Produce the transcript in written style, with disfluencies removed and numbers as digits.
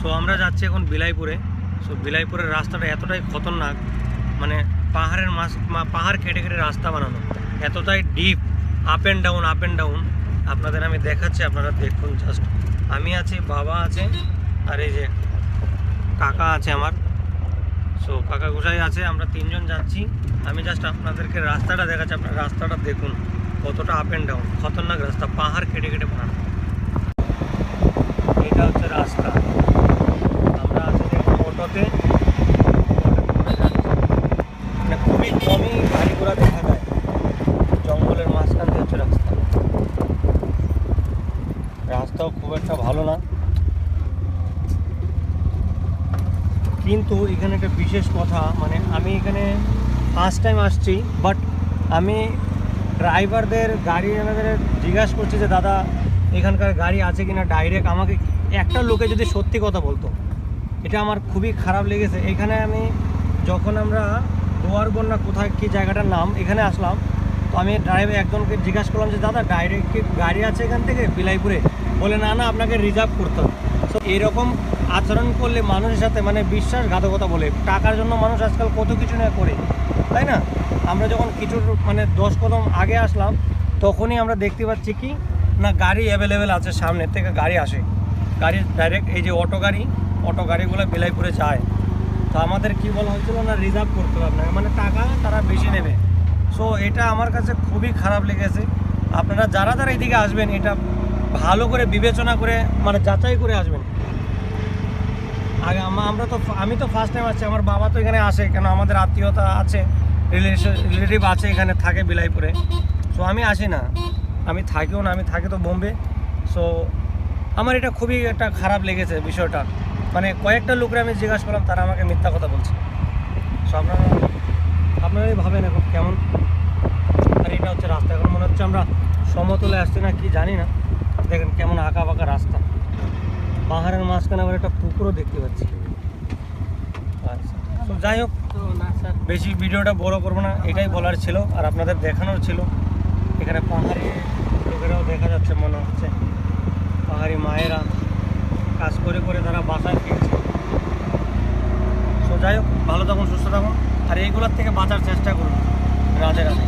So আমরা যাচ্ছি এখন বিলাইপুরে। সো বিলাইপুরের রাস্তাটা এতটাই খতরনাক, মানে পাহাড় কেটে কেটে রাস্তা বানানো, এতটাই ডিপ, আপ অ্যান্ড ডাউন। আপনাদের আমি দেখাচ্ছি, আপনারা দেখুন জাস্ট। আমি আছি, বাবা আছে, আর এই যে কাকা আছে আমার। সো কাকা গোসাই আছে, আমরা তিনজন যাচ্ছি। আমি জাস্ট আপনাদেরকে রাস্তাটা দেখাচ্ছি, আপনারা রাস্তাটা দেখুন কতটা আপ অ্যান্ড ডাউন, খতরনাক রাস্তা, পাহাড় কেটে কেটে বানানো। এটা হচ্ছে রাস্তা। আমরা আছি দেখুন অটোতে, মানে খুবই কমই গাড়ি ঘোড়া দেখা যায়, জঙ্গলের মাঝখান দিয়ে হচ্ছে রাস্তাও খুব একটা ভালো না। কিন্তু এখানে একটা বিশেষ কথা, মানে আমি এখানে ফার্স্ট টাইম আসছি, বাট আমি ড্রাইভারদের গাড়ি এনাদের জিজ্ঞাসা করছি যে দাদা এখানকার গাড়ি আছে কিনা, ডাইরেক্ট আমাকে একটা লোকে যদি সত্যি কথা বলতো, এটা আমার খুবই খারাপ লেগেছে। এখানে আমি যখন আমরা দোয়ারবন্যা কোথায় কী জায়গাটার নাম, এখানে আসলাম, তো আমি ড্রাইভার একজনকে জিজ্ঞাসা করলাম যে দাদা ডাইরেক্ট কি গাড়ি আছে এখান থেকে বিলাইপুরে? বলে না আপনাকে রিজার্ভ করতে হবে। তো এরকম আচরণ করলে মানুষের সাথে মানে বিশ্বাসঘাতকতা বলে, টাকার জন্য মানুষ আজকাল কত কিছু না করে, তাই না? আমরা যখন কিছু মানে 10 কদম আগে আসলাম, তখনই আমরা দেখতে পাচ্ছি কি না গাড়ি অ্যাভেলেবেল আছে, সামনের থেকে গাড়ি আসে, গাড়ি ডাইরেক্ট এই যে অটো গাড়িগুলো বিলাইপুরে যায়। তো আমাদের কি বলা হয়েছিল না রিজার্ভ করতে হবে আপনাকে, মানে টাকা তারা বেশি নেবে। সো এটা আমার কাছে খুবই খারাপ লেগেছে। আপনারা যারা এদিকে আসবেন, এটা ভালো করে বিবেচনা করে মানে যাচাই করে আসবেন। আগে আমি তো ফার্স্ট টাইম আসছি, আমার বাবা তো এখানে আসে, কেন আমাদের আত্মীয়তা আছে, রিলেটিভ আছে এখানে থাকে বিলাইপুরে। সো আমি আসি না, আমি থাকিও না, আমি থাকি তো বোম্বে। সো আমার এটা খুবই একটা খারাপ লেগেছে বিষয়টা, মানে কয়েকটা লোকরে আমি জিজ্ঞাসা করলাম, তারা আমাকে মিথ্যা কথা বলছে। সো আপনারাই ভাবেন এখন কেমন। আর এটা হচ্ছে রাস্তা, এখন মনে হচ্ছে আমরা সমতলে আসছি না কি জানি না, দেখেন কেমন আঁকা বাঁকা রাস্তা, পাহাড়ের মাঝখানে আবার একটা পুকুরও দেখতে পাচ্ছি। আচ্ছা, তো যাই হোক, বেশি ভিডিওটা বড় করবো না, এটাই বলার ছিল আর আপনাদের দেখানোর ছিল। এখানে পাহাড়ি লোকেরাও দেখা যাচ্ছে, মনে হচ্ছে পাহাড়ি মায়েরা কাজ করে করে তারা বাসায় ফিরছে। তো যাই হোক, ভালো থাকুন, সুস্থ থাকুন, আর এইগুলোর থেকে বাঁচার চেষ্টা করুন। রাধে রাধে।